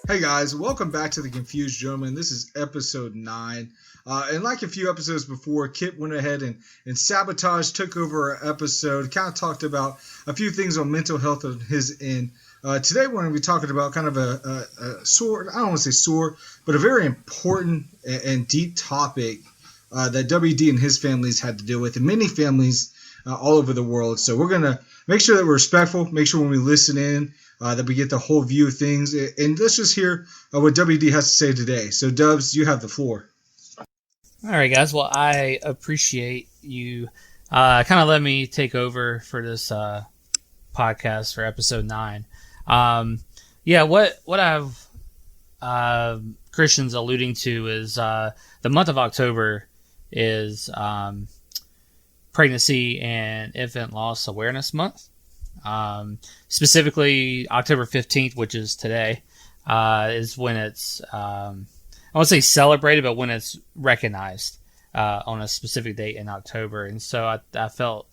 Hey guys, welcome back to the Confused Gentleman. This is episode 9. And like a few episodes before, Kit went ahead and sabotaged, took over our episode, kind of talked about a few things on mental health on his end. Today we're going to be talking about kind of a sore, I don't want to say sore, but a very important and deep topic that WD and his families had to deal with, and many families all over the world. So we're going to make sure that we're respectful, make sure when we listen in, that we get the whole view of things. And let's just hear what WD has to say today. So, Dubs, you have the floor. All right, guys. Well, I appreciate you kind of let me take over for this podcast for episode 9. What I've Christian's alluding to is the month of October is Pregnancy and Infant Loss Awareness Month. Specifically, October 15th, which is today, is when it's, I won't say celebrated, but when it's recognized on a specific date in October. And so I felt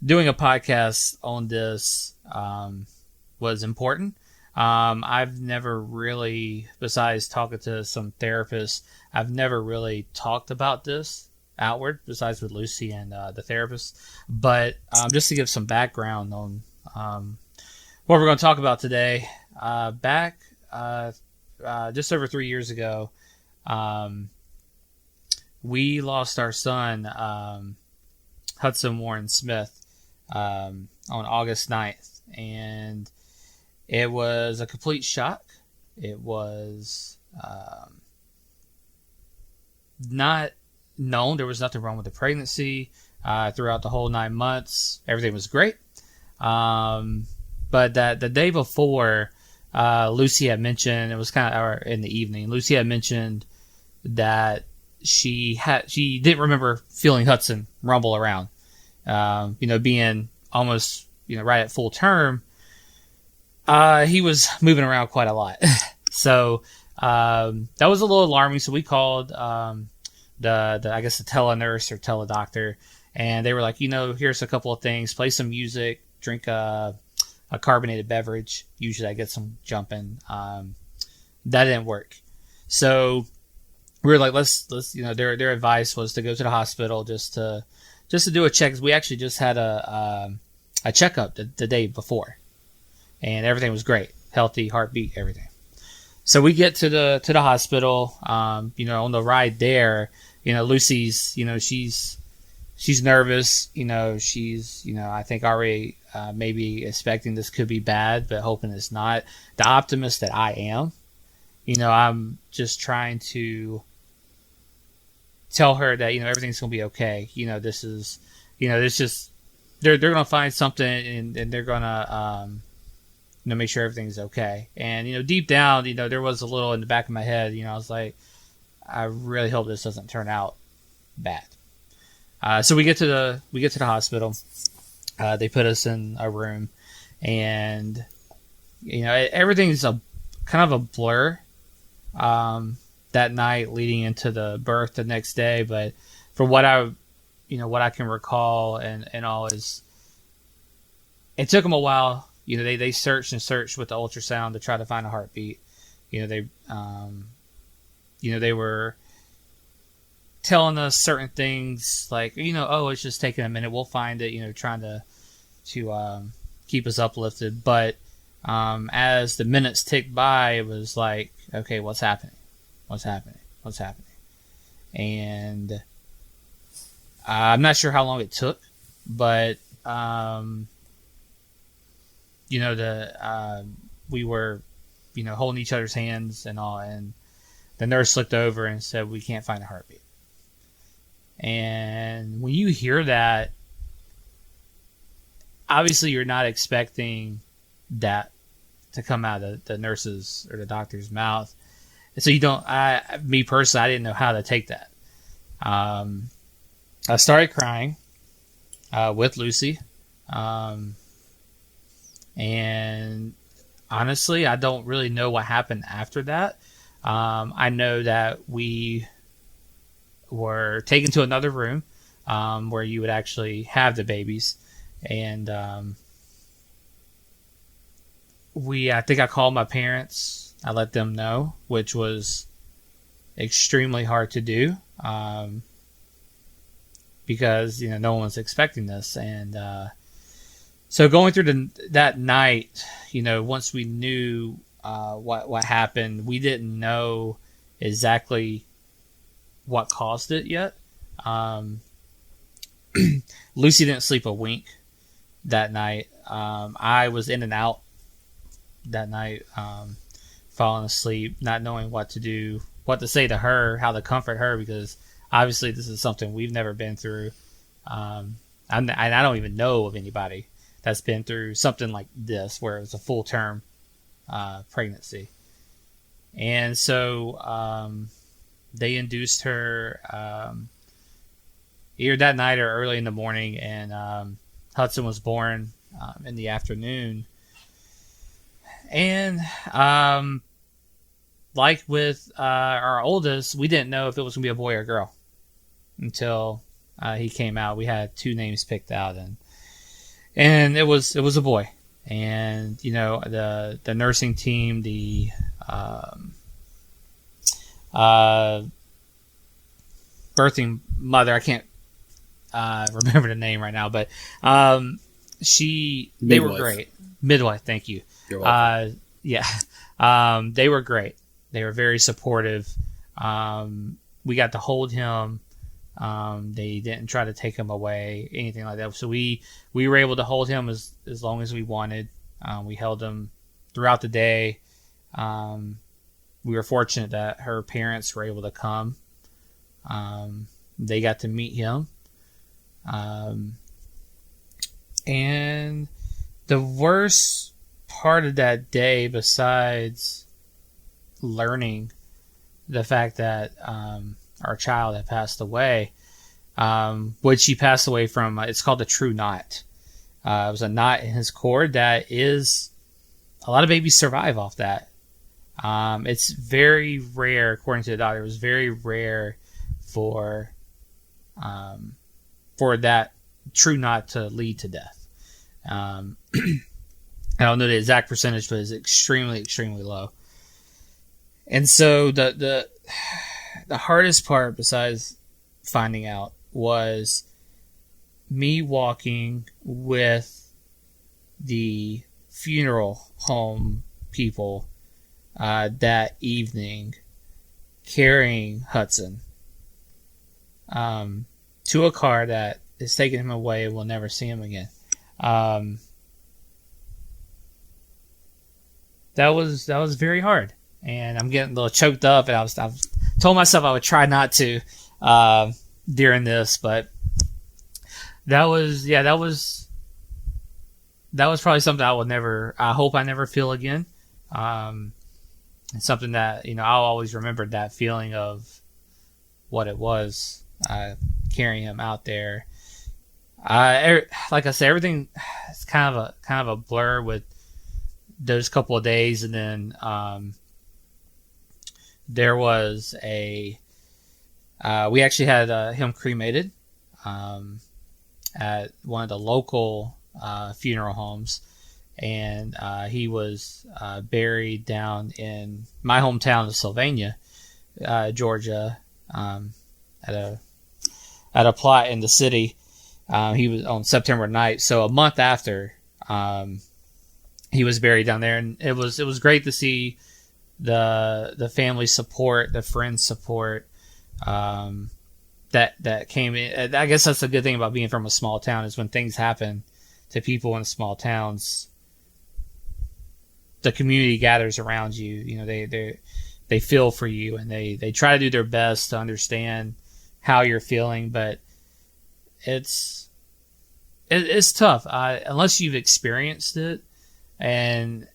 doing a podcast on this was important. I've never really, besides talking to some therapists, I've never really talked about this outward, besides with Lucy and the therapist. But just to give some background on what we're going to talk about today, back just over 3 years ago, we lost our son, Hudson Warren Smith, on August 9th, and it was a complete shock. It was not known. There was nothing wrong with the pregnancy. Throughout the whole 9 months, everything was great. But that the day before, Lucy had mentioned, it was kind of in the evening, Lucy had mentioned that she didn't remember feeling Hudson rumble around, being almost, right at full term. He was moving around quite a lot. So, that was a little alarming. So we called, I guess the tele-nurse or tele-doctor, and they were like, here's a couple of things, play some music, drink a carbonated beverage. Usually I get some jumping. That didn't work. So we were like, let's their advice was to go to the hospital just to do a check. We actually just had a checkup the day before, and everything was great, healthy, heartbeat, everything. So we get to the hospital. On the ride there, Lucy's, she's nervous. She's, I think already maybe expecting this could be bad, but hoping it's not. The optimist that I am, I'm just trying to tell her that, everything's going to be okay. This is, it's just, they're going to find something and they're going to, make sure everything's okay. And, deep down, there was a little in the back of my head, I was like, I really hope this doesn't turn out bad. So we get to the hospital. They put us in a room, and everything's a kind of a blur that night leading into the birth the next day. But for what I can recall and all is, it took them a while. They searched and searched with the ultrasound to try to find a heartbeat. They were telling us certain things like, it's just taking a minute, we'll find it, trying to keep us uplifted. But as the minutes ticked by, it was like, okay, what's happening? And I'm not sure how long it took, but we were, holding each other's hands and all, and the nurse looked over and said, we can't find a heartbeat. And when you hear that, obviously you're not expecting that to come out of the nurse's or the doctor's mouth. And so me personally, I didn't know how to take that. I started crying with Lucy. And honestly, I don't really know what happened after that. I know that we were taken to another room where you would actually have the babies. And I think I called my parents I let them know, which was extremely hard to do, because no one was expecting this. And so going through that night, once we knew what happened, we didn't know exactly what caused it yet. Lucy didn't sleep a wink that night. I was in and out that night, falling asleep, not knowing what to do, what to say to her, how to comfort her, because obviously this is something we've never been through. And I don't even know of anybody that's been through something like this, where it was a full term pregnancy. And so they induced her either that night or early in the morning, and Hudson was born in the afternoon. And like with our oldest, we didn't know if it was going to be a boy or a girl until he came out. We had 2 names picked out, and it was a boy. And the nursing team, the birthing mother, I can't remember the name right now, but they were great. Midwife, thank you. You're welcome. They were great. They were very supportive. We got to hold him. They didn't try to take him away, anything like that. So we were able to hold him as long as we wanted. We held him throughout the day. We were fortunate that her parents were able to come. They got to meet him. And the worst part of that day, besides learning the fact that our child had passed away, which he passed away from, it's called a true knot. It was a knot in his cord that is, a lot of babies survive off that. It's very rare, according to the doctor, it was very rare for that true knot to lead to death. I don't know the exact percentage, but it's extremely, extremely low. And so the hardest part, besides finding out, was me walking with the funeral home people that evening, carrying Hudson to a car that is taking him away and we'll never see him again. That was very hard, and I'm getting a little choked up, and I told myself I would try not to during this, but that was probably something I hope I never feel again. It's something that I'll always remember, that feeling of what it was carrying him out there. Like I said, everything is kind of a blur with those couple of days, and then there was we actually had him cremated at one of the local funeral homes, and he was buried down in my hometown of Sylvania, Georgia, at a plot in the city. He was on September 9th, so a month after he was buried down there, and it was great to see the family support, the friends support that came in. I guess that's a good thing about being from a small town, is when things happen to people in small towns, the community gathers around you. They feel for you, and they try to do their best to understand how you're feeling, but it's tough unless you've experienced it, and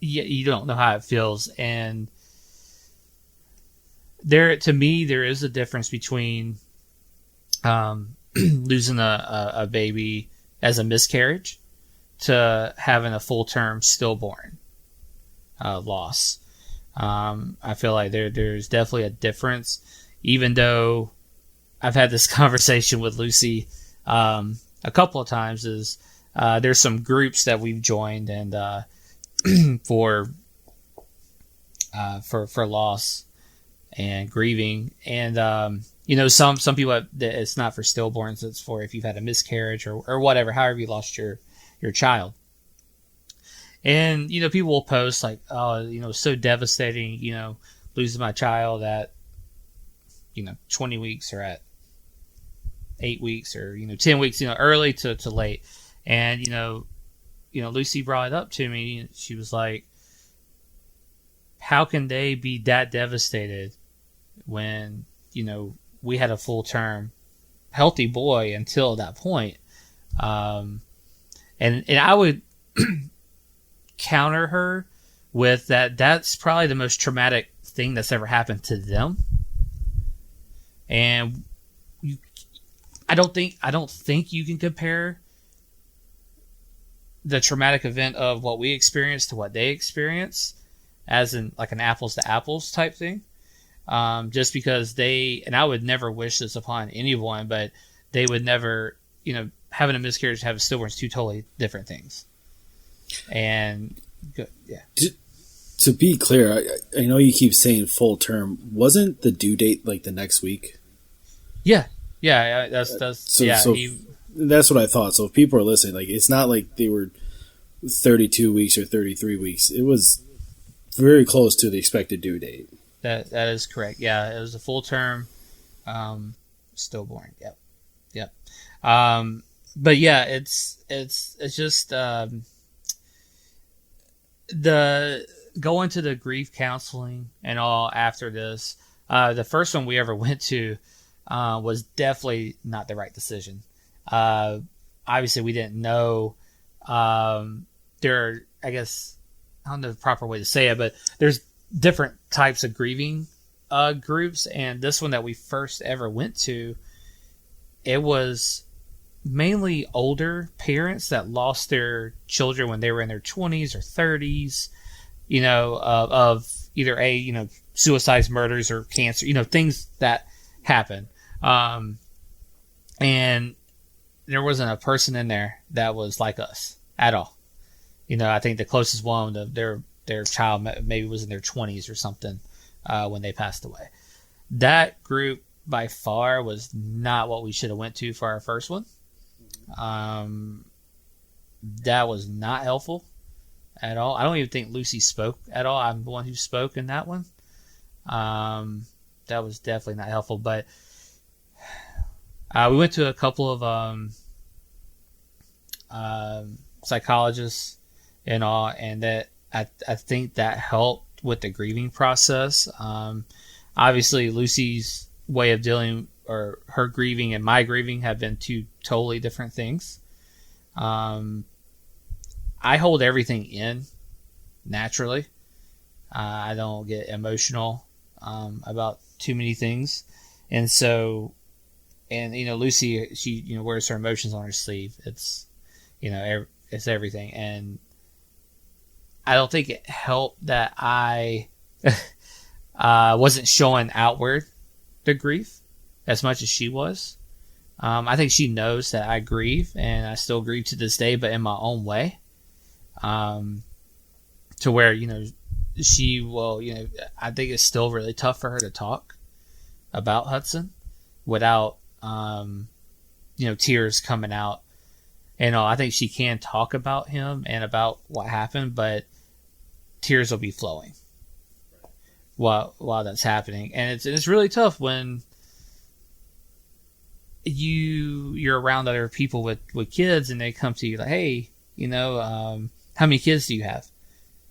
you don't know how it feels. And to me, there is a difference between losing a baby as a miscarriage to having a full-term stillborn loss. I feel like there's definitely a difference, even though I've had this conversation with Lucy a couple of times. Is there's some groups that we've joined, and for for loss and grieving. And some people it's not for stillborns, it's for if you've had a miscarriage or whatever, however you lost your child. And people will post like, oh, so devastating, losing my child at 20 weeks or at 8 weeks or 10 weeks, early to late. And Lucy brought it up to me. She was like, how can they be that devastated when we had a full-term healthy boy until that point? And I would counter her with that's probably the most traumatic thing that's ever happened to them. And I don't think you can compare the traumatic event of what we experienced to what they experienced as in like an apples to apples type thing. Just because and I would never wish this upon anyone, but they would never, having a miscarriage, having stillborn is two totally different things. And yeah. To be clear, I know you keep saying full term. Wasn't the due date like the next week? Yeah. That's that's what I thought. So if people are listening, like it's not like they were 32 weeks or 33 weeks. It was very close to the expected due date. That is correct. Yeah, it was a full term, stillborn. Yep. But yeah, it's just the going to the grief counseling and all after this. The first one we ever went to was definitely not the right decision. Obviously, we didn't know. There, I guess, I don't know the proper way to say it, but there's different types of grieving groups, and this one that we first ever went to, it was mainly older parents that lost their children when they were in their 20s or 30s, of either suicides, murders, or cancer, things that happen. And there wasn't a person in there that was like us at all. I think the closest one, their child maybe was in their 20s or something when they passed away. That group by far was not what we should have went to for our first one. That was not helpful at all. I don't even think Lucy spoke at all. I'm the one who spoke in that one. That was definitely not helpful. But we went to a couple of psychologists and all, and that I think that helped with the grieving process. Obviously, Lucy's way of dealing, or her grieving and my grieving, have been two totally different things. I hold everything in naturally. I don't get emotional about too many things, and so, Lucy, she wears her emotions on her sleeve. It's it's everything, and I don't think it helped that I wasn't showing outward the grief as much as she was. I think she knows that I grieve, and I still grieve to this day, but in my own way. To where, she will, I think it's still really tough for her to talk about Hudson without, tears coming out. And I think she can talk about him and about what happened, but tears will be flowing while that's happening. And it's really tough when you're around other people with kids, and they come to you like, hey, how many kids do you have?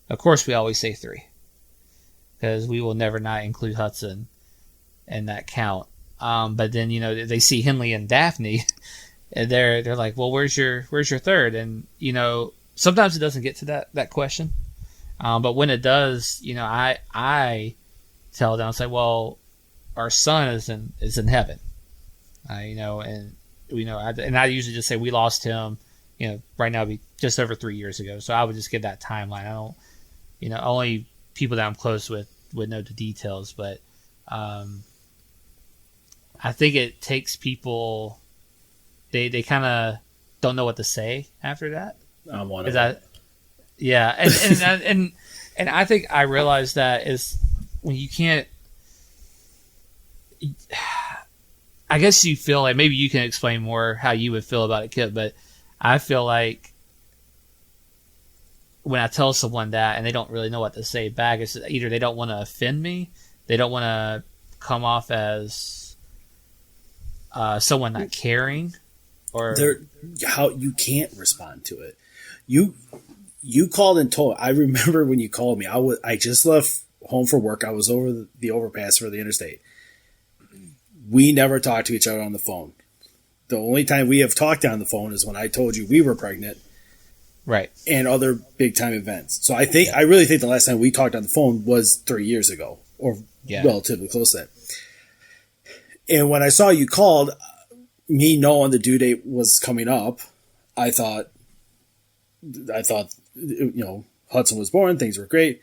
Of course, we always say 3, because we will never not include Hudson in that count. But then, they see Henley and Daphne, and they're like, well, where's your third? And, sometimes it doesn't get to that question. But when it does, I tell them, I say, well, our son is in heaven. And I usually just say we lost him, right now it'd be just over 3 years ago. So I would just give that timeline. I don't, only people that I'm close with would know the details, but I think it takes people, they kind of don't know what to say after that. I'm one of them. Yeah, and And I think I realized that is when you can't. I guess you feel like maybe you can explain more how you would feel about it, Kip. But I feel like when I tell someone that and they don't really know what to say back, it's either they don't want to offend me, they don't want to come off as someone not caring, or how you can't respond to it. You called and told. I remember when you called me. I just left home for work. I was over the overpass for the interstate. We never talked to each other on the phone. The only time we have talked on the phone is when I told you we were pregnant, right, and other big time events. So I really think the last time we talked on the phone was 3 years ago, or relatively close to that. And when I saw you called, me knowing the due date was coming up, I thought, Hudson was born, things were great.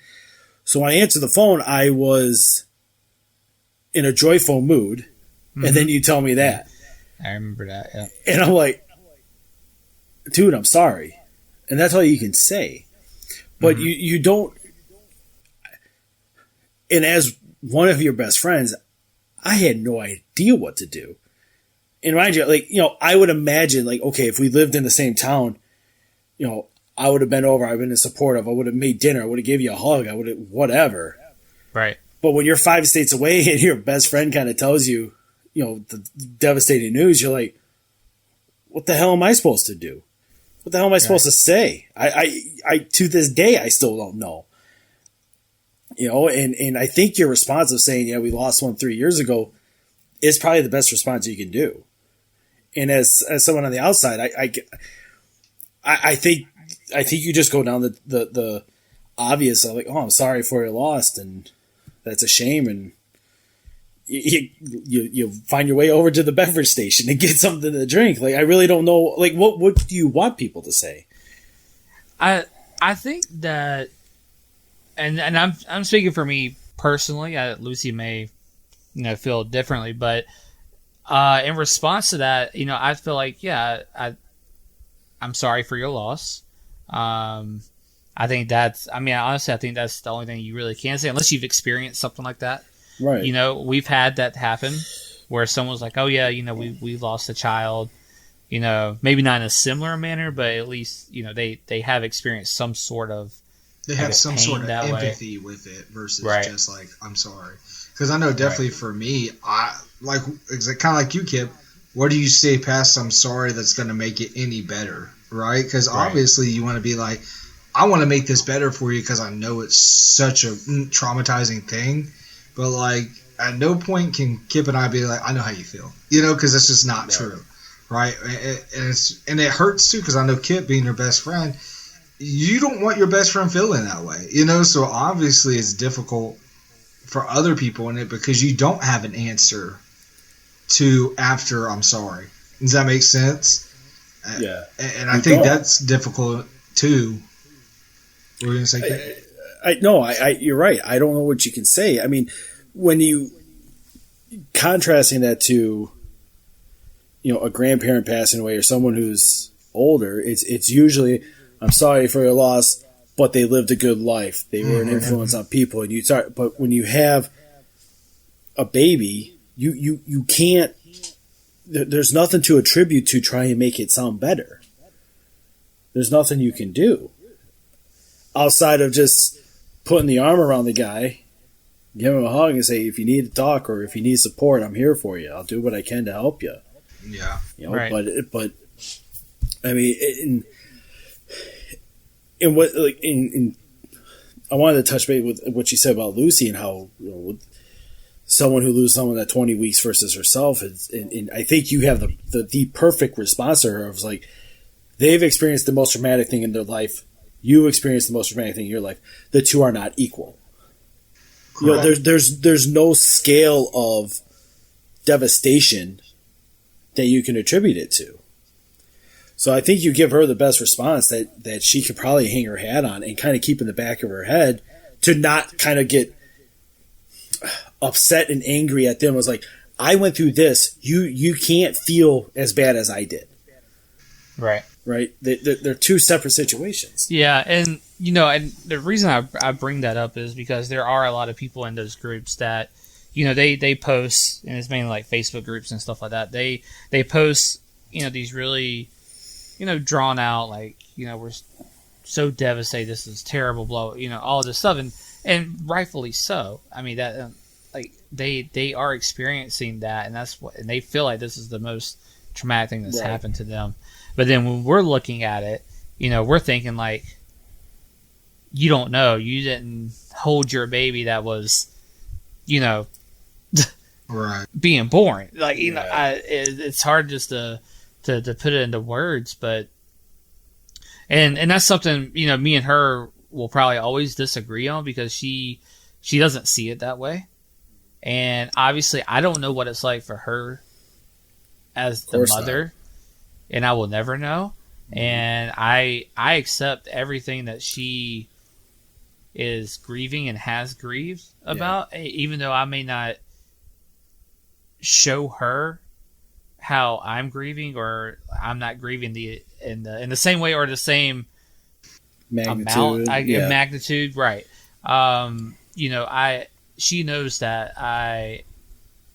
So when I answered the phone, I was in a joyful mood, and then you tell me that. I remember that, yeah. And I'm like, dude, I'm sorry. And that's all you can say. But you don't. And as one of your best friends, I had no idea what to do. And mind you, I would imagine, okay, if we lived in the same town, I would have been over, I would have been supportive, I would have made dinner, I would have gave you a hug, I would have, whatever. Right. But when you're 5 states away and your best friend kind of tells you, the devastating news, you're like, what the hell am I supposed to do? What the hell am I supposed to say? I to this day, I still don't know. And I think your response of saying, we lost one 3 years ago is probably the best response you can do. And as someone on the outside, I think you just go down the obvious of like, oh, I'm sorry for your loss, and that's a shame, and you find your way over to the beverage station and get something to drink. I really don't know. What do you want people to say? I think that, and I'm speaking for me personally. Lucy may feel differently, but in response to that, I feel like I'm sorry for your loss. I think honestly, I think that's the only thing you really can say, unless you've experienced something like that. Right. We've had that happen where someone's like, oh yeah, we lost a child, maybe not in a similar manner, but at least, they have experienced some sort of, they have some sort of empathy with it versus just like, I'm sorry. Because I know definitely for me, I like, kind of like you, Kip, what do you say past I'm sorry that's going to make it any better, right? Because obviously you want to be like, I want to make this better for you because I know it's such a traumatizing thing. But at no point can Kip and I be like, I know how you feel, because that's just not true, right? And it hurts too, because I know Kip, being your best friend, you don't want your best friend feeling that way, So obviously it's difficult for other people in it because you don't have an answer to after I'm sorry. Does that make sense? Yeah. And I think that's difficult too. What were you going to say, Kip? You're right. I don't know what you can say. I mean, when you contrasting that to, a grandparent passing away or someone who's older, it's usually, I'm sorry for your loss, but they lived a good life. They were an influence on people, and but when you have a baby, you can't. There's nothing to attribute to try and make it sound better. There's nothing you can do outside of just putting the arm around the guy, give him a hug, and say, if you need to talk or if you need support, I'm here for you. I'll do what I can to help you. Yeah. Right. But I mean, I wanted to touch base with what you said about Lucy and how, with someone who loses someone at 20 weeks versus herself. And I think you have the perfect response to her. It was like, they've experienced the most traumatic thing in their life. You experienced the most traumatic thing in your life. The two are not equal. There's no scale of devastation that you can attribute it to. So I think you give her the best response that she could probably hang her hat on and kind of keep in the back of her head to not kind of get upset and angry at them. It was like, I went through this. You can't feel as bad as I did. Right. right? They're two separate situations. Yeah, and and the reason I bring that up is because there are a lot of people in those groups that, they post, and it's mainly like Facebook groups and stuff like that. They post, these really, drawn out, like, we're so devastated, this is terrible, blow, all of this stuff, and rightfully so. I mean, that like they are experiencing that, and and they feel like this is the most traumatic thing that's happened to them. But then when we're looking at it, we're thinking like, you don't know, you didn't hold your baby that was, right, being born. Like, it's hard just to put it into words, but and that's something, me and her will probably always disagree on, because she doesn't see it that way. And obviously I don't know what it's like for her as the mother, not. And I will never know. And I accept everything that she is grieving and has grieved about, even though I may not show her how I'm grieving, or I'm not grieving in the same way or the same magnitude. Magnitude, right? She knows that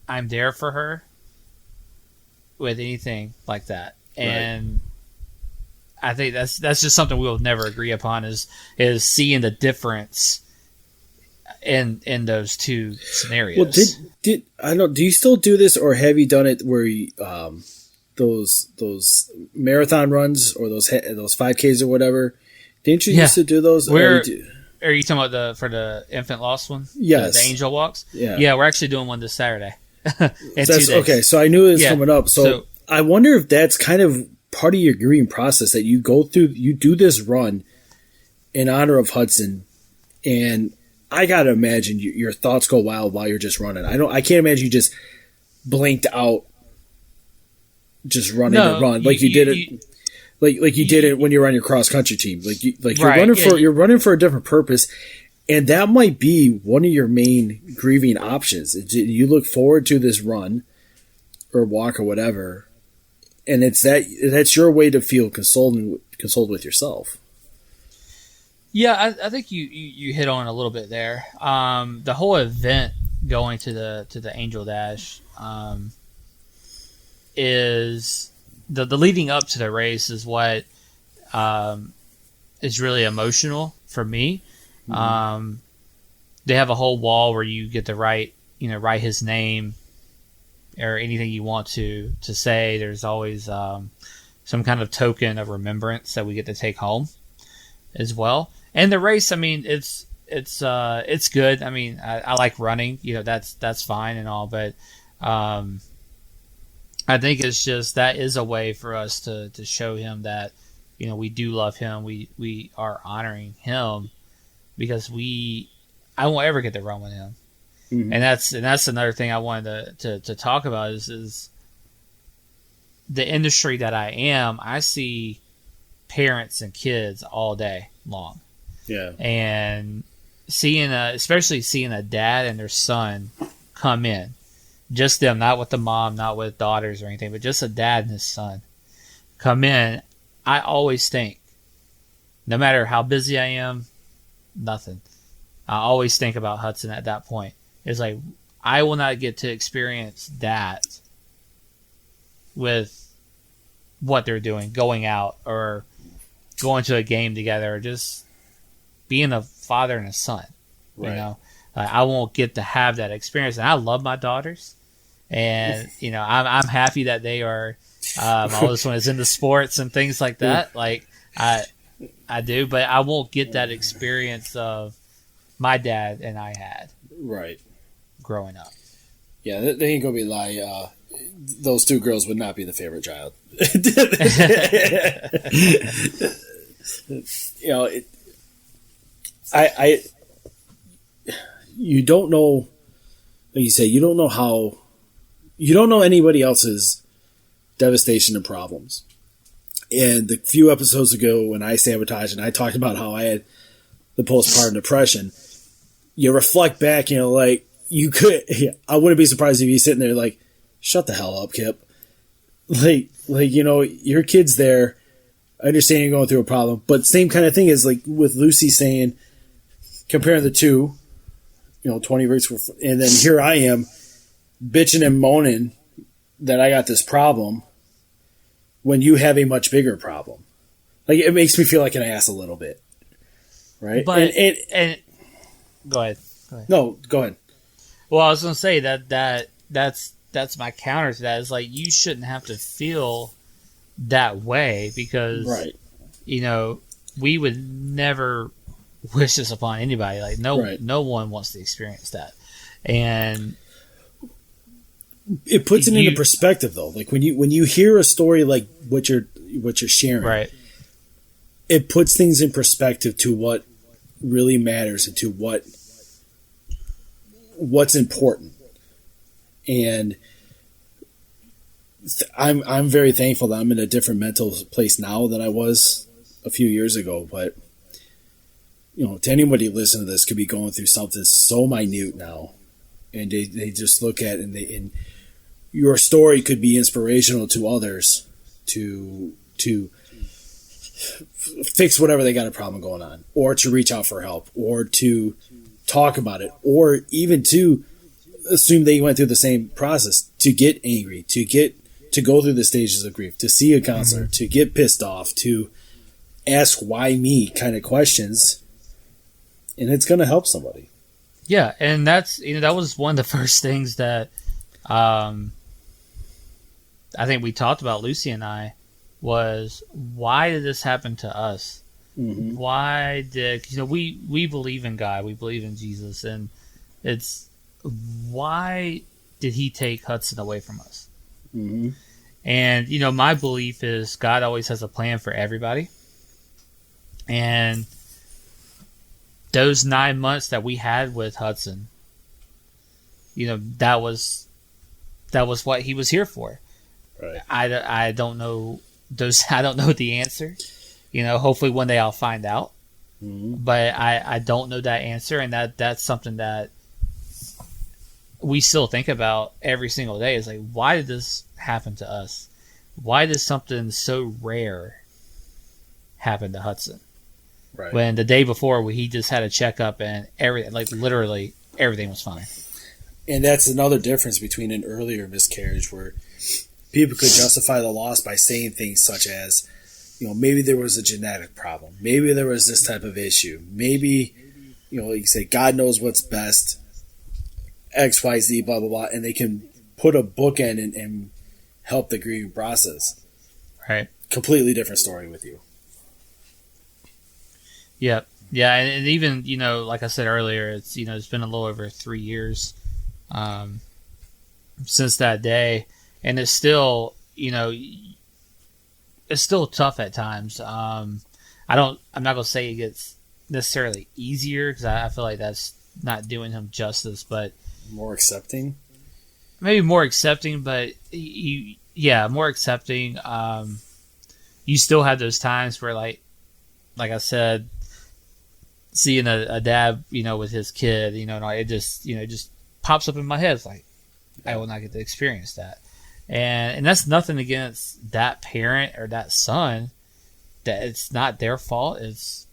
I'm there for her with anything like that, and I think that's just something we'll never agree upon, is seeing the difference in those two scenarios. Well, I don't know, do you still do this, or have you done it where you, those marathon runs, or those 5Ks or whatever? Didn't you used to do those? Are you talking about for the infant lost one? Yes, the angel walks. Yeah, we're actually doing one this Saturday. Okay, so I knew it was coming up. So I wonder if that's kind of part of your grieving process, that you go through, you do this run in honor of Hudson, and I gotta imagine your thoughts go wild while you're just running. I can't imagine you just blinked out, just running the run like you did it. Like you did it when you were on your cross country team. You're running for a different purpose, and that might be one of your main grieving options. You look forward to this run or walk or whatever, and that's your way to feel consoled with yourself. Yeah, I think you hit on a little bit there. The whole event going to the Angel Dash is. The leading up to the race is what is really emotional for me. Mm-hmm. They have a whole wall where you get to write his name or anything you want to say. There's always some kind of token of remembrance that we get to take home as well. And the race, I mean, it's good. I mean, I like running. That's fine and all, but I think it's just that is a way for us to show him that we do love him. We are honoring him, because I won't ever get to run with him. Mm-hmm. And that's another thing I wanted to talk about is the industry that I am. I see parents and kids all day long. Yeah. And especially seeing a dad and their son come in. Just them, not with the mom, not with daughters or anything, but just a dad and his son come in. I always think, no matter how busy I am, nothing. I always think about Hudson at that point. It's like, I will not get to experience that with what they're doing, going out or going to a game together, or just being a father and a son. Right. I won't get to have that experience. And I love my daughters. And, I'm happy that they are, my oldest one is into sports and things like that. Like, I do, but I won't get that experience of my dad and I had. Right. Growing up. Yeah, they ain't going to be lie. Those two girls would not be the favorite child. You don't know, like you say, you don't know anybody else's devastation and problems. And the few episodes ago when I sabotaged and I talked about how I had the postpartum depression, you reflect back, like you could, I wouldn't be surprised if you're sitting there like, shut the hell up, Kip. Like, your kid's there. I understand you're going through a problem, but same kind of thing is like with Lucy saying, comparing the two, 20 weeks, and then here I am bitching and moaning that I got this problem when you have a much bigger problem. Like, it makes me feel like an ass a little bit, right? But and go ahead. No, go ahead. Well, I was going to say that's my counter to that. Is like, you shouldn't have to feel that way because, right. We would never wish this upon anybody. Like, no one wants to experience that, and it puts it into perspective, though. Like when you hear a story like what you're sharing, right? It puts things in perspective to what really matters and to what's important. And I'm very thankful that I'm in a different mental place now than I was a few years ago. But to anybody listening to this, could be going through something so minute now, and they just look at it and your story could be inspirational to others to fix whatever they got a problem going on, or to reach out for help, or to talk about it, or even to assume they went through the same process, to get angry, to go through the stages of grief, to see a counselor, to get pissed off, to ask why me kind of questions, and it's going to help somebody. Yeah, and that's that was one of the first things that I think we talked about, Lucy and I, was why did this happen to us? Mm-hmm. Why did we believe in God, we believe in Jesus, and it's why did He take Hudson away from us? Mm-hmm. And my belief is God always has a plan for everybody, and those 9 months that we had with Hudson, that was what He was here for. Right. I don't know I don't know the answer. Hopefully one day I'll find out. Mm-hmm. But I don't know that answer, and that's something that we still think about every single day. Is like, why did this happen to us? Why did something so rare happen to Hudson? Right. When the day before he just had a checkup and everything, like literally everything was fine. And that's another difference between an earlier miscarriage where people could justify the loss by saying things such as, maybe there was a genetic problem. Maybe there was this type of issue. Maybe, like you say, God knows what's best, X, Y, Z, blah, blah, blah. And they can put a bookend and help the grieving process. Right. Completely different story with you. Yep. Yeah. And even, like I said earlier, it's, it's been a little over 3 years since that day. And it's still, it's still tough at times. I'm not going to say it gets necessarily easier because I feel like that's not doing him justice, but more accepting. Maybe more accepting, but more accepting. You still have those times where, like I said, seeing a dad, with his kid, it just pops up in my head. It's like, I will not get to experience that. And that's nothing against that parent or that son. That it's not their fault. It's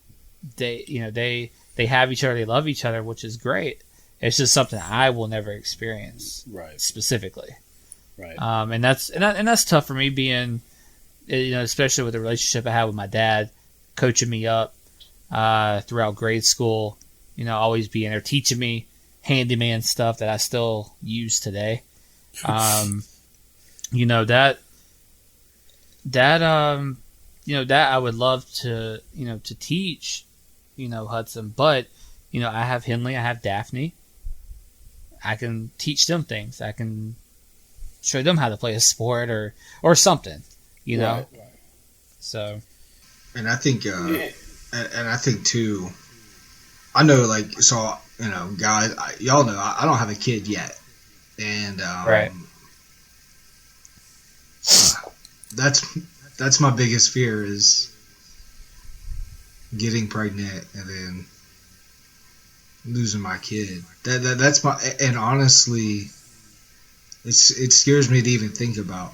they have each other, they love each other, which is great. It's just something I will never experience, right? Specifically, right? And that's tough for me, being, especially with the relationship I had with my dad, coaching me up throughout grade school. Always being there, teaching me handyman stuff that I still use today. That I would love to, to teach, Hudson, but, I have Henley, I have Daphne. I can teach them things. I can show them how to play a sport or something, Right. So. And I think, and I think too, I know, guys, y'all know, I don't have a kid yet. And, right. That's my biggest fear, is getting pregnant and then losing my kid. That's my, and honestly, it scares me to even think about.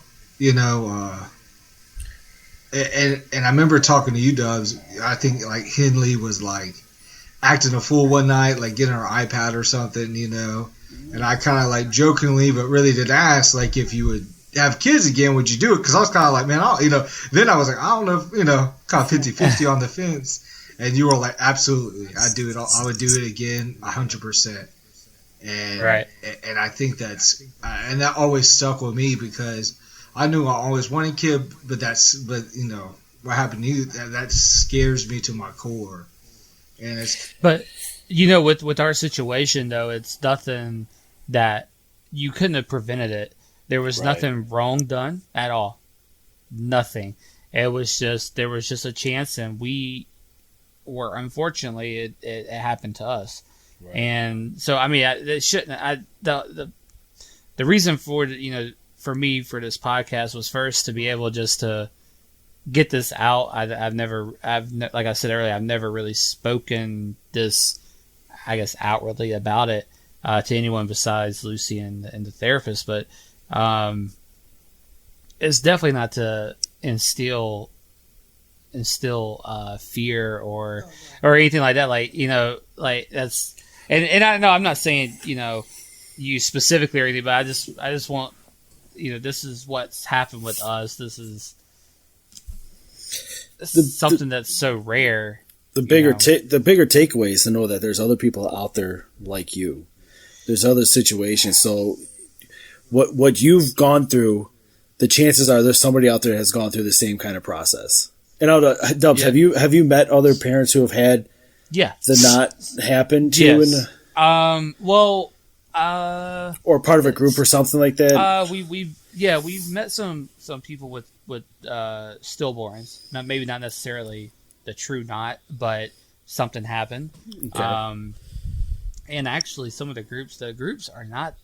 and I remember talking to you, Dubs. I think like Henley was like acting a fool one night, like getting her iPad or something, And I kind of like jokingly, but really did ask, like, if you would have kids again, would you do it? Because I was kind of like, man, Then I was like, I don't know, if, kind of 50-50 on the fence. And you were like, absolutely, I'd do it. I would do it again, 100%. And right. And I think and that always stuck with me because I knew I always wanted a kid, but what happened to you, that scares me to my core. And but with our situation though, it's nothing that you couldn't have prevented it. There was nothing wrong done at all. Nothing. There was just a chance, and we were, unfortunately, it happened to us. Right. And so, I mean, it shouldn't. The reason for for me for this podcast was first to be able just to get this out. Like I said earlier, I've never really spoken this, I guess, outwardly about it to anyone besides Lucy and the therapist. But it's definitely not to instill fear or anything like that. Like that's. And I know I'm not saying, you specifically or anything, but I just want, this is what's happened with us. This is something that's so rare. The bigger takeaway is to know that there's other people out there like you. There's other situations. So what you've gone through, the chances are there's somebody out there that has gone through the same kind of process. And Dubs, have you met other parents who have had the not happen to you? Yes. Or part of a group or something like that? We've met some people with stillborns. Maybe not necessarily the true knot, but something happened. Okay. And actually some of the groups are not,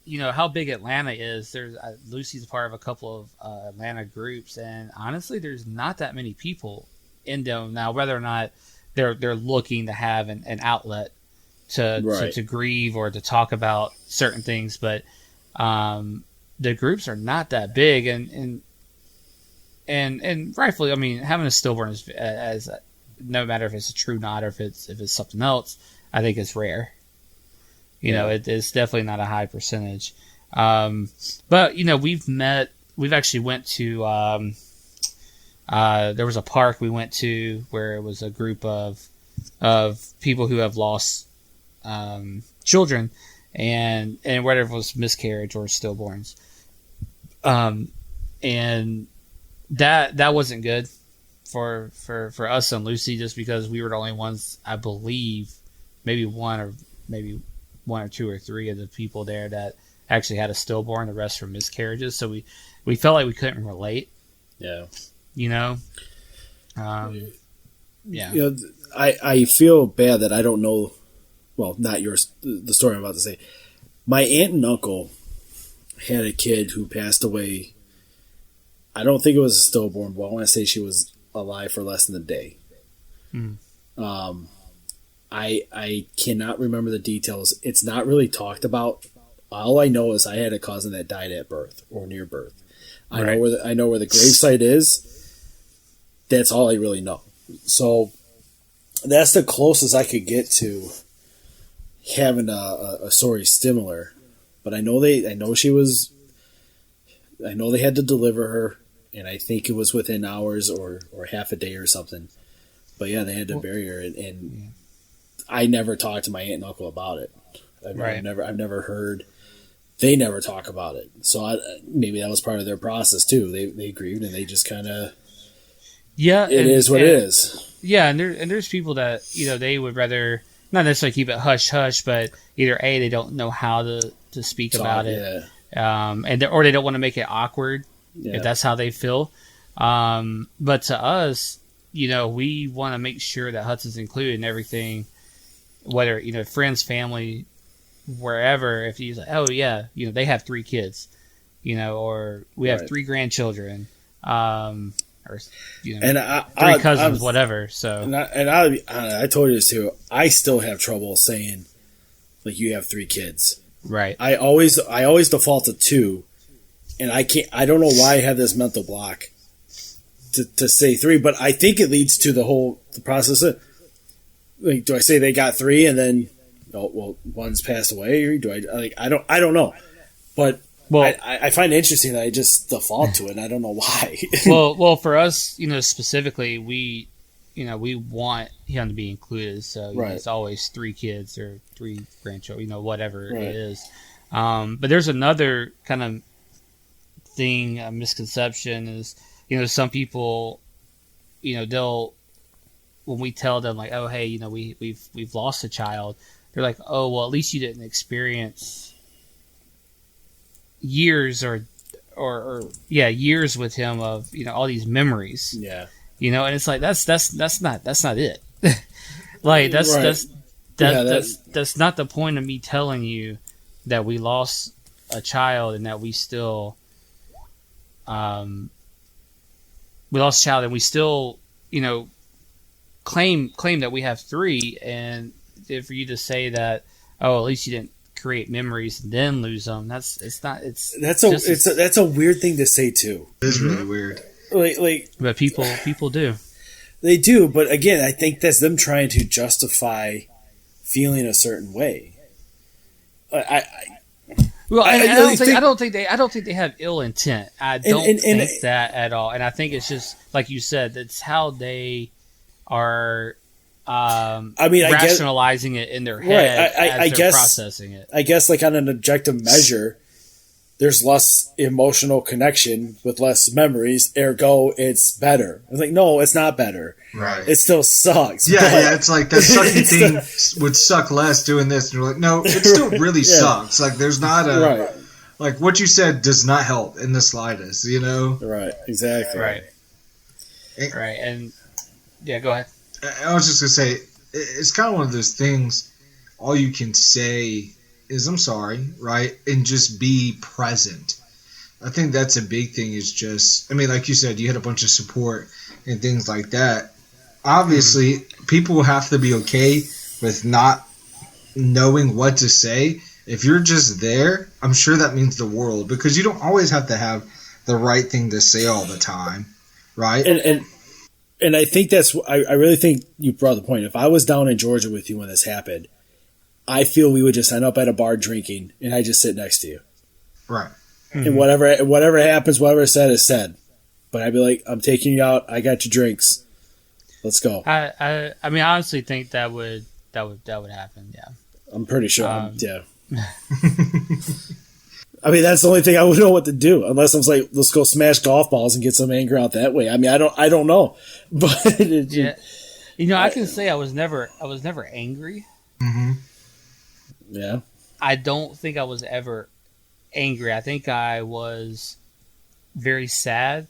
how big Atlanta is. There's Lucy's a part of a couple of Atlanta groups, and honestly, there's not that many people in them now. Whether or not they're looking to have an outlet to grieve or to talk about certain things, but the groups are not that big, and rightfully, I mean, having a stillborn is as no matter if it's a true knot or if it's something else, I think it's rare. It's definitely not a high percentage. But we've actually went to, there was a park we went to where it was a group of people who have lost, children and whether it was miscarriage or stillborns. And that wasn't good for us and Lucy, just because we were the only ones, I believe, maybe one or two or three of the people there that actually had a stillborn. The rest were miscarriages. So we felt like we couldn't relate. Yeah. I feel bad that I don't know. Well, not yours. The story I'm about to say. My aunt and uncle had a kid who passed away. I don't think it was a stillborn, but I want to say she was alive for less than a day. Mm. I cannot remember the details. It's not really talked about. All I know is I had a cousin that died at birth or near birth. I know where the gravesite is. That's all I really know. So that's the closest I could get to having a story similar. But I know they had to deliver her, and I think it was within hours or half a day or something. But yeah, they had to bury her, and I never talked to my aunt and uncle about it. I've never heard. They never talk about it. So maybe that was part of their process too. They grieved, and they just kind of. Yeah, it is what it is. Yeah, and there's people that they would rather not necessarily keep it hush hush, but either they don't know how to speak about it, or they don't want to make it awkward if that's how they feel. But to us, we want to make sure that Hudson's included in everything, whether friends, family, wherever. If he's like, oh yeah, they have 3 kids, or we have 3 grandchildren, or and 3 cousins, whatever. So I told you this too. I still have trouble saying like you have 3 kids. Right. I always default to 2, and I can't. I don't know why I have this mental block to say 3, but I think it leads to the process of, like, do I say they got 3 and then, oh, well, one's passed away, or do I don't know. But well, I find it interesting that I just default to it, and I don't know why. well, for us, specifically, we want him to be included. So it's always 3 kids or 3 grandchildren, whatever it is. But there's another kind of thing, a misconception is, some people, they'll, when we tell them like, oh, hey, we've lost a child, they're like, oh, well, at least you didn't experience years or years with him of, all these memories. Yeah. And it's like, that's not it. Like, that's not the point of me telling you that we lost a child and that we still, and we still, claim that we have 3, and for you to say that, oh, at least you didn't create memories and then lose them. That's a weird thing to say too. It is really weird. But people do. They do, but again, I think that's them trying to justify feeling a certain way. I don't think they have ill intent. I don't think that at all. And I think it's just like you said, that's how they are. Rationalizing it in their head as they're processing it. I guess, like, on an objective measure, there's less emotional connection with less memories. Ergo, it's better. I was like, no, it's not better. Right. It still sucks. Yeah, it's like that sucky thing would suck less doing this. And you're like, no, it still really sucks. Like, there's not a like what you said does not help in the slightest. Right. Exactly. Right. And yeah, go ahead. I was just going to say, it's kind of one of those things, all you can say is, I'm sorry, right? And just be present. I think that's a big thing, is just, like you said, you had a bunch of support and things like that. Obviously, people have to be okay with not knowing what to say. If you're just there, I'm sure that means the world, because you don't always have to have the right thing to say all the time, right? And I think I really think you brought the point. If I was down in Georgia with you when this happened, I feel we would just end up at a bar drinking, and I just sit next to you. Right. Mm-hmm. And whatever happens, whatever is said. But I'd be like, I'm taking you out. I got your drinks. Let's go. I honestly think that would happen. Yeah. I'm pretty sure. Yeah. That's the only thing I would know what to do, unless I was like, let's go smash golf balls and get some anger out that way. I don't know, but I can say I was never angry. Mm-hmm. Yeah, I don't think I was ever angry. I think I was very sad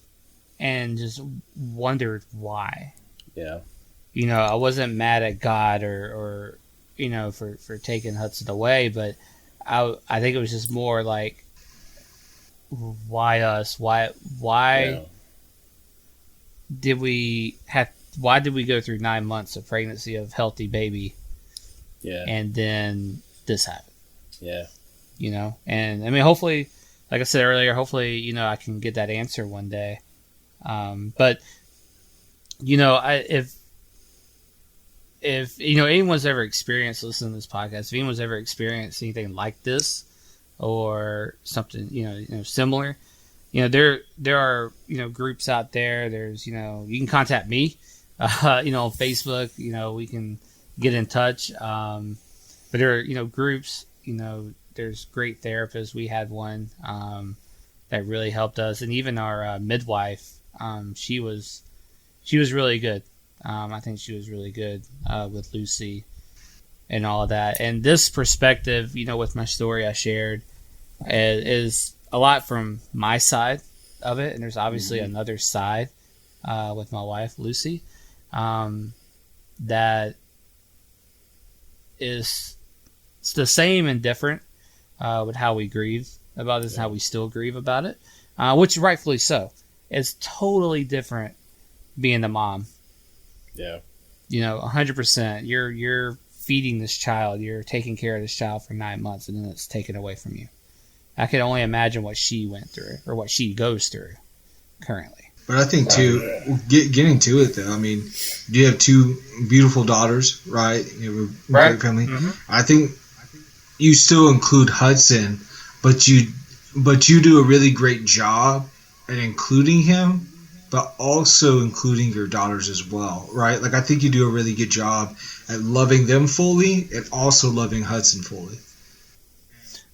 and just wondered why. Yeah, I wasn't mad at God or for taking Hudson away, but I think it was just more like, why us? Why did we go through 9 months of pregnancy of healthy baby? Yeah. And then this happened. Yeah. And hopefully, like I said earlier, hopefully, I can get that answer one day. But if anyone's ever experienced listening to this podcast, if anyone's ever experienced anything like this or something, similar, there are, groups out there. There's, you can contact me, on Facebook, we can get in touch. But there are, groups, there's great therapists. We had one, that really helped us. And even our midwife, she was really good. I think she was really good with Lucy and all of that. And this perspective, with my story I shared, is a lot from my side of it. And there's obviously another side with my wife, Lucy, that is the same and different with how we grieve about this and how we still grieve about it, which rightfully so. It's totally different being the mom. Yeah. 100%. You're feeding this child. You're taking care of this child for 9 months, and then it's taken away from you. I can only imagine what she went through or what she goes through currently. But I think too, getting to it though. I mean, you have two beautiful daughters, right? You have a great family. Mm-hmm. I think you still include Hudson, but you do a really great job at including him, but also including your daughters as well, right? Like I think you do a really good job at loving them fully and also loving Hudson fully.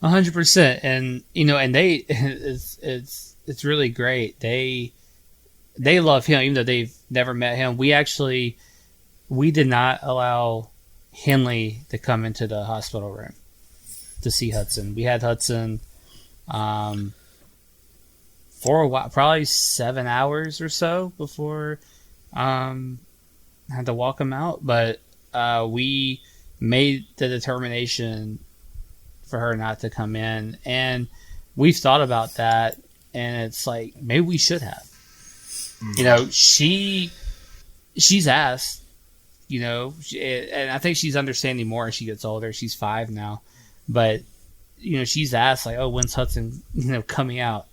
100%, and and they it's really great. They love him, even though they've never met him. We did not allow Henley to come into the hospital room to see Hudson. We had Hudson for a while, probably 7 hours or so before I had to walk him out. But we made the determination for her not to come in, and we've thought about that, and it's like maybe we should have. She's asked, and I think she's understanding more as she gets older. She's 5 now, but she's asked like, "Oh, when's Hudson, coming out?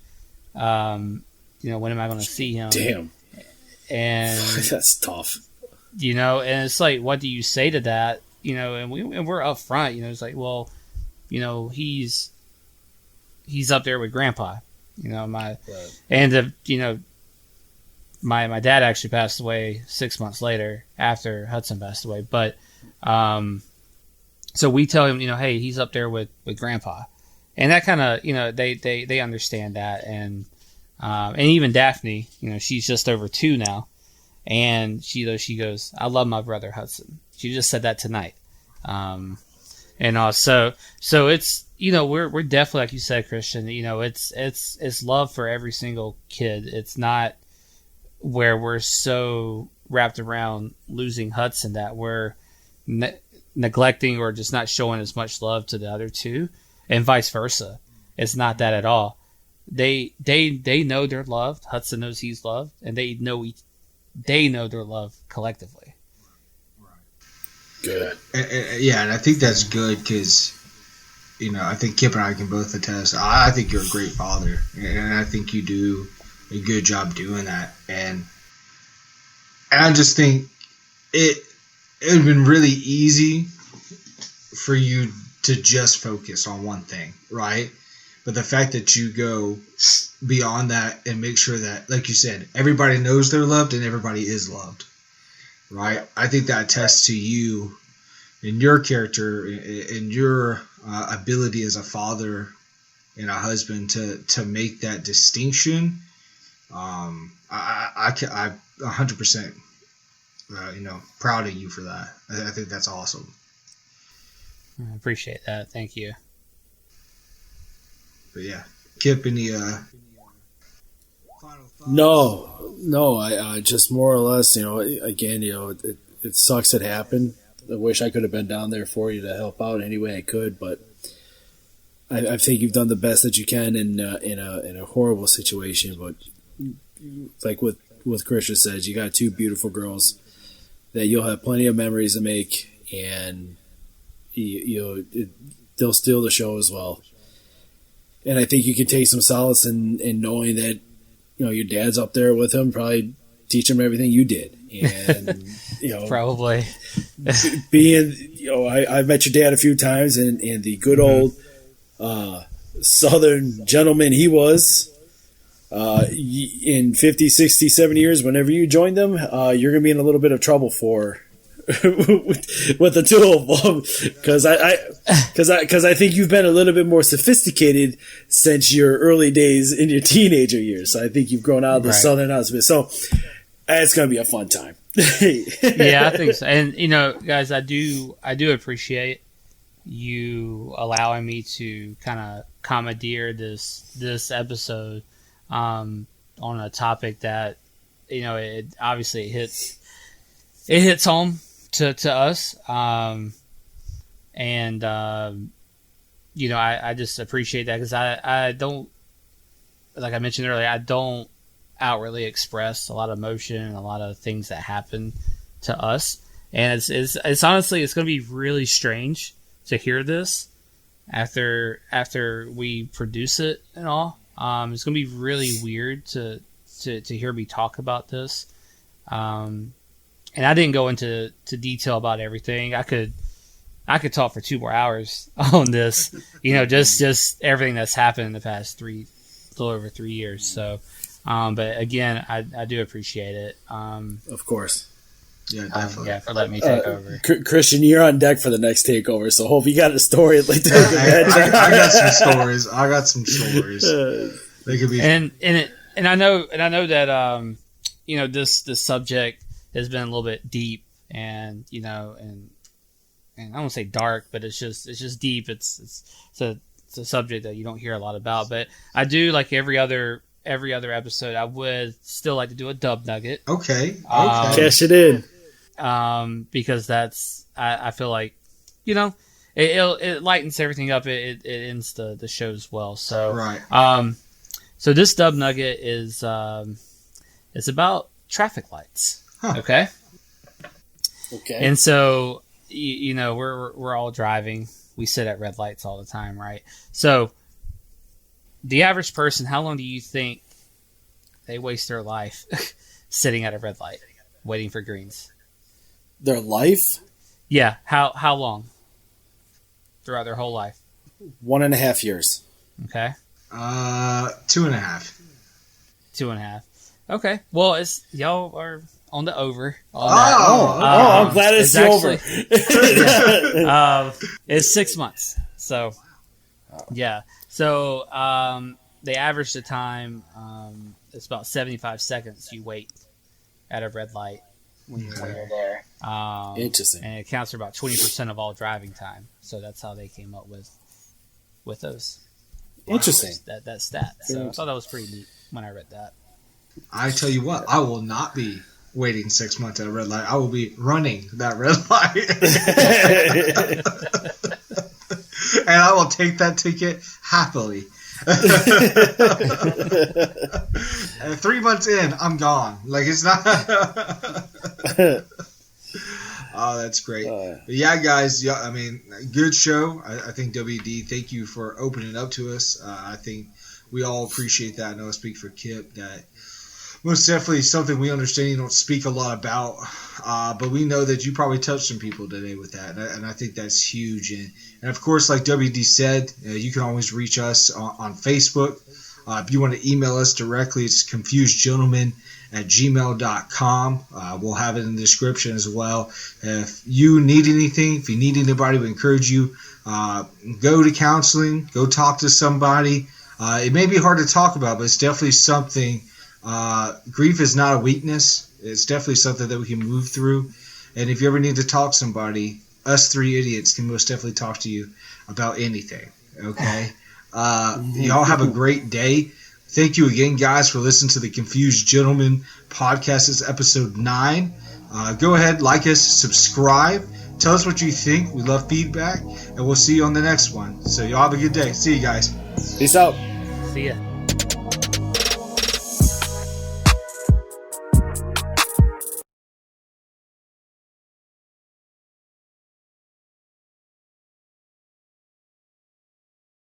When am I going to see him?" Damn, and that's tough. And it's like, what do you say to that? And we're up front. It's like, well, he's up there with Grandpa. My dad actually passed away 6 months later after Hudson passed away. But so we tell him, hey, he's up there with Grandpa, and that kind of they understand that, and even Daphne, she's just over 2 now, and she goes, I love my brother Hudson. She just said that tonight, and also so it's we're definitely, like you said, Christian. It's love for every single kid. It's not where we're so wrapped around losing Hudson that we're neglecting or just not showing as much love to the other two, and vice versa. It's not that at all. They know they're loved. Hudson knows he's loved, and they know they're loved collectively. Good. And I think that's good because I think Kip and I can both attest. I think you're a great father, and I think you do a good job doing that. And I just think it would have been really easy for you to just focus on one thing, right? But the fact that you go beyond that and make sure that, like you said, everybody knows they're loved and everybody is loved, right? I think that attests to you and your character and your ability as a father and a husband to make that distinction. I'm 100% proud of you for that. I think that's awesome. I appreciate that. Thank you. But yeah, Kip, any final thoughts? No, I just more or less, again, it sucks it happened. I wish I could have been down there for you to help out any way I could, but I think you've done the best that you can in a horrible situation. But like what Christian says, you got 2 beautiful girls that you'll have plenty of memories to make, and they'll steal the show as well. And I think you can take some solace in knowing that your dad's up there with him, probably teach him everything you did, and probably being I've met your dad a few times, and the good old Southern gentleman he was. In 50, 60, 70 years, whenever you join them, you're going to be in a little bit of trouble with the 2 of them, because I think you've been a little bit more sophisticated since your early days in your teenager years. So I think you've grown out of the Southern husband. So it's going to be a fun time. Yeah, I think so. And guys, I do appreciate you allowing me to kind of commandeer this episode on a topic that it obviously hits home to us, and I just appreciate that, because I don't, like I mentioned earlier, I don't outwardly express a lot of emotion and a lot of things that happen to us, and it's honestly, it's going to be really strange to hear this after we produce it and all. It's going to be really weird to hear me talk about this. And I didn't go into detail about everything. I could talk for 2 more hours on this, just everything that's happened in the past little over 3 years. So, but again, I do appreciate it. Of course. Yeah, definitely. For letting me take over. Christian, you're on deck for the next takeover, so hope you got a story. Like I got some stories. They could be, and I know that this subject has been a little bit deep, and and I won't say dark, but it's just deep. It's a subject that you don't hear a lot about, but I do, like every other episode, I would still like to do a dub nugget. Okay. Cash it in. Because I feel like, it lightens everything up. It ends the show as well. So, right. So this dub nugget is, it's about traffic lights. Huh. Okay. Okay. And so, we're all driving. We sit at red lights all the time, right? So the average person, how long do you think they waste their life sitting at a red light waiting for greens? Their life? Yeah. How long? Throughout their whole life? 1.5 years. Okay. 2.5. 2.5. Okay. Well, y'all are on the over. I'm glad it's the over. It's 6 months. So, yeah. So, they average the time. It's about 75 seconds you wait at a red light when you're there. Interesting. And it accounts for about 20% of all driving time. So that's how they came up with those. Interesting. That stat. So I thought that was pretty neat when I read that. I tell you what, I will not be waiting 6 months at a red light. I will be running that red light. And I will take that ticket happily. And 3 months in, I'm gone. Like, it's not. Oh, that's great. But yeah, guys. Yeah, I mean, good show. I think WD, thank you for opening up to us. I think we all appreciate that. I know I speak for Kip that most definitely something we understand you don't speak a lot about, but we know that you probably touched some people today with that, and I think that's huge. And of course, like WD said, you can always reach us on Facebook. If you want to email us directly, it's confusedgentleman@gmail.com. We'll have it in the description as well. If you need anything, if you need anybody, we encourage you, go to counseling, go talk to somebody. It may be hard to talk about, but it's definitely something. Grief is not a weakness. It's definitely something that we can move through. And if you ever need to talk to somebody, us three idiots can most definitely talk to you about anything. Okay? Y'all have a great day. Thank you again, guys, for listening to the Confused Gentleman podcast. This is episode 9. Go ahead, like us, subscribe. Tell us what you think. We love feedback. And we'll see you on the next one. So y'all have a good day. See you guys. Peace out. See ya.